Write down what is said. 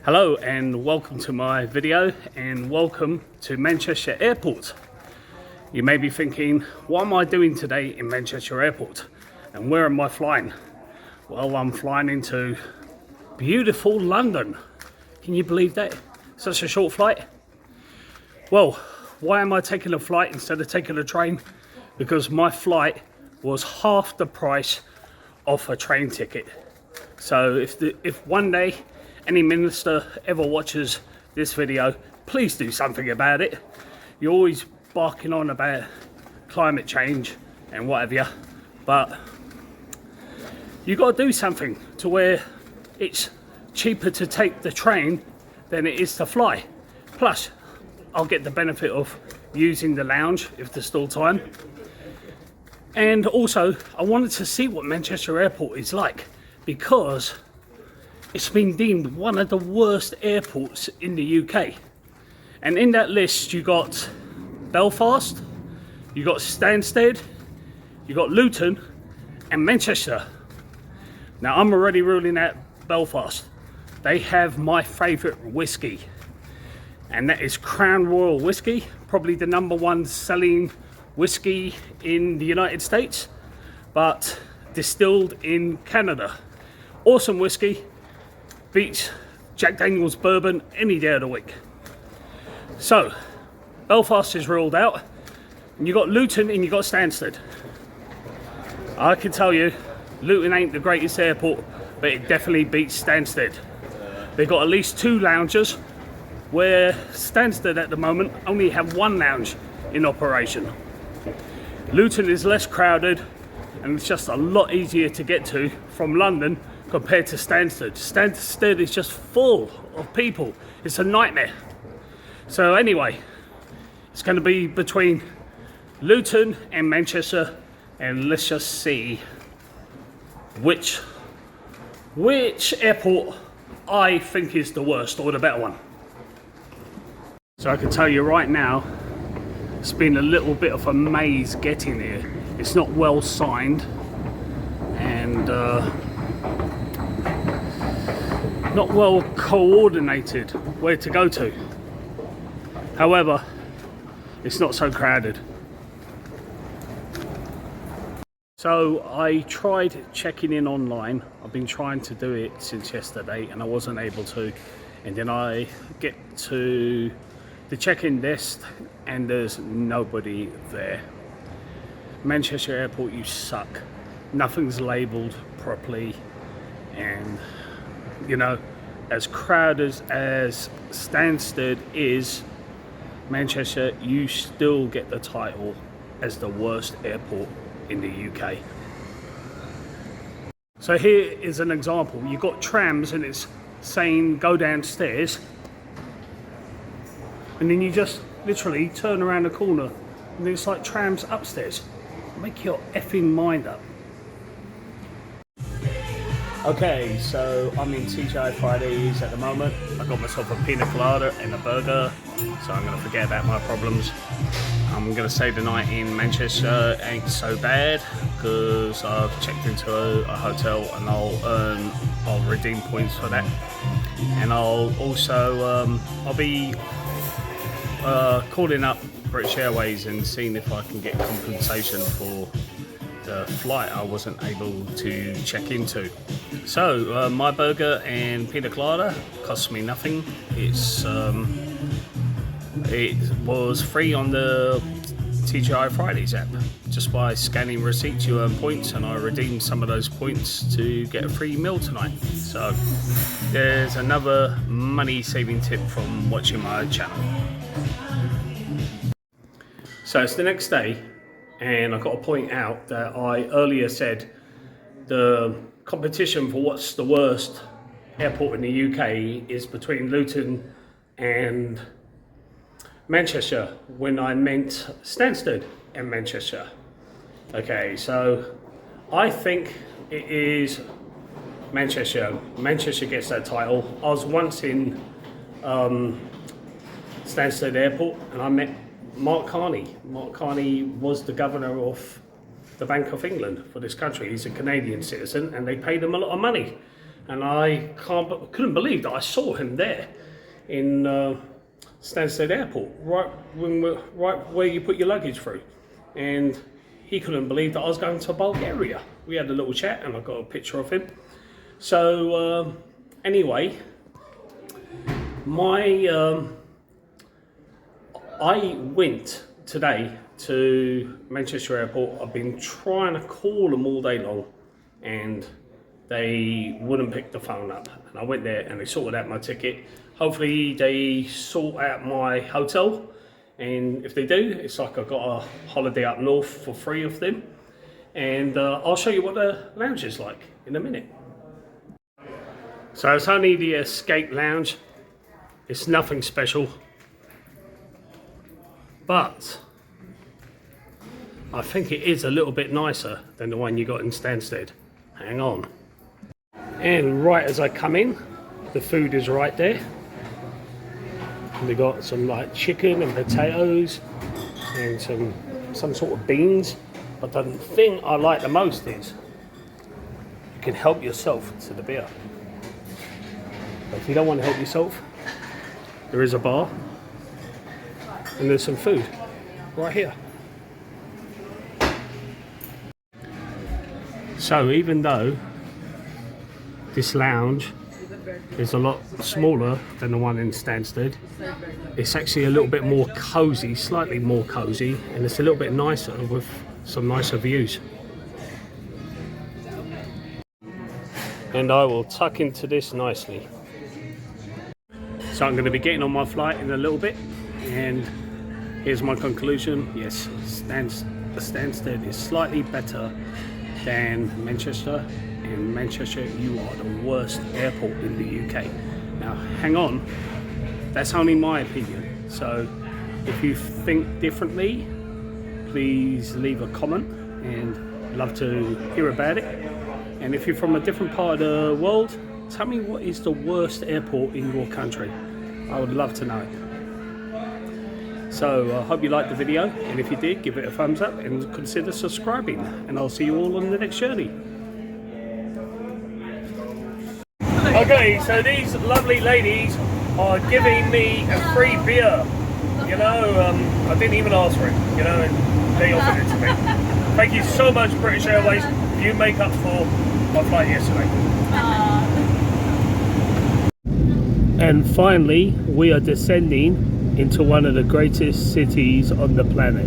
Hello and welcome to my video and welcome to Manchester Airport. You may be thinking, what am I doing today in Manchester Airport and where am I flying? Well, I'm flying into beautiful London. Can you believe that? Such a short flight? Well, why am I taking a flight instead of taking a train? Because my flight was half the price of a train ticket. So if one day any minister ever watches this video, please do something about it. You're always barking on about climate change and whatever, but you got to do something to where it's cheaper to take the train than it is to fly. Plus, I'll get the benefit of using the lounge if there's still time. And also, I wanted to see what Manchester Airport is like, because it's been deemed one of the worst airports in the UK. And in that list, you got Belfast, you got Stansted, you got Luton, and Manchester. Now, I'm already ruling out Belfast. They have my favourite whiskey, and that is Crown Royal whiskey, probably the #1 selling whiskey in the United States, but distilled in Canada. Awesome whiskey. Beats Jack Daniel's bourbon any day of the week. So, Belfast is ruled out, and you got Luton and you got Stansted. I can tell you, Luton ain't the greatest airport, but it definitely beats Stansted. They've got at least 2 lounges, where Stansted at the moment only have 1 lounge in operation. Luton is less crowded, and it's just a lot easier to get to from London compared to Stansted. Stansted is just full of people. It's a nightmare. So anyway, it's going to be between Luton and Manchester, and let's just see which airport I think is the worst or the better one. So I can tell you right now, it's been a little bit of a maze getting here. It's not well signed, and not well coordinated where to go to. However, it's not so crowded. So I tried checking in online. I've been trying to do it since yesterday and I wasn't able to. And then I get to the check-in desk and there's nobody there. Manchester Airport, you suck. Nothing's labelled properly, and you know, as crowded as Stansted is, Manchester, you still get the title as the worst airport in the UK. So here is an example. You've got trams and it's saying go downstairs, and then you just literally turn around the corner and it's like trams upstairs. Make your effing mind up. Okay, so I'm in TGI Fridays at the moment. I got myself a pina colada and a burger, so I'm gonna forget about my problems. I'm gonna say the night in Manchester ain't so bad because I've checked into a hotel and I'll redeem points for that. And I'll also I'll be calling up British Airways and seeing if I can get compensation for the flight I wasn't able to check into. So my burger and pina colada cost me nothing. It was free on the TGI Fridays app. Just by scanning receipts you earn points, and I redeemed some of those points to get a free meal tonight. So there's another money saving tip from watching my channel. So it's the next day, and I've got to point out that I earlier said the competition for what's the worst airport in the UK is between Luton and Manchester, when I meant Stansted and Manchester. Okay, so I think it is Manchester. Manchester gets that title. I was once in Stansted Airport and I met Mark Carney. Mark Carney was the governor of the Bank of England for this country. He's a Canadian citizen and they paid him a lot of money. and I couldn't believe that I saw him there in Stansted Airport, right where you put your luggage through, and he couldn't believe that I was going to Bulgaria. We had a little chat, and I got a picture of him. So anyway, I went today to Manchester Airport. I've been trying to call them all day long, and they wouldn't pick the phone up. And I went there and they sorted out my ticket. Hopefully they sort out my hotel, and if they do, it's like I've got a holiday up north for free of them. And I'll show you what the lounge is like in a minute. So it's only the escape lounge. It's nothing special, but I think it is a little bit nicer than the one you got in Stansted. Hang on. And right as I come in, the food is right there. They got some like chicken and potatoes and some sort of beans. But the thing I like the most is you can help yourself to the beer. But if you don't want to help yourself, there is a bar and there's some food right here. So even though this lounge is a lot smaller than the one in Stansted, it's actually a little bit more cozy, slightly more cozy, and it's a little bit nicer with some nicer views. And I will tuck into this nicely. So I'm going to be getting on my flight in a little bit, and here's my conclusion. Yes, Stansted is slightly better than Manchester. In Manchester, you are the worst airport in the UK. Now, hang on, that's only my opinion. So if you think differently, please leave a comment, and I'd love to hear about it. And if you're from a different part of the world, tell me what is the worst airport in your country. I would love to know. So I hope you liked the video, and if you did, give it a thumbs up and consider subscribing, and I'll see you all on the next journey. Okay, so these lovely ladies are giving me a free beer. You know, I didn't even ask for it, you know, and they offered it to me. Thank you so much, British Airways. You make up for my flight yesterday. And finally, we are descending into one of the greatest cities on the planet.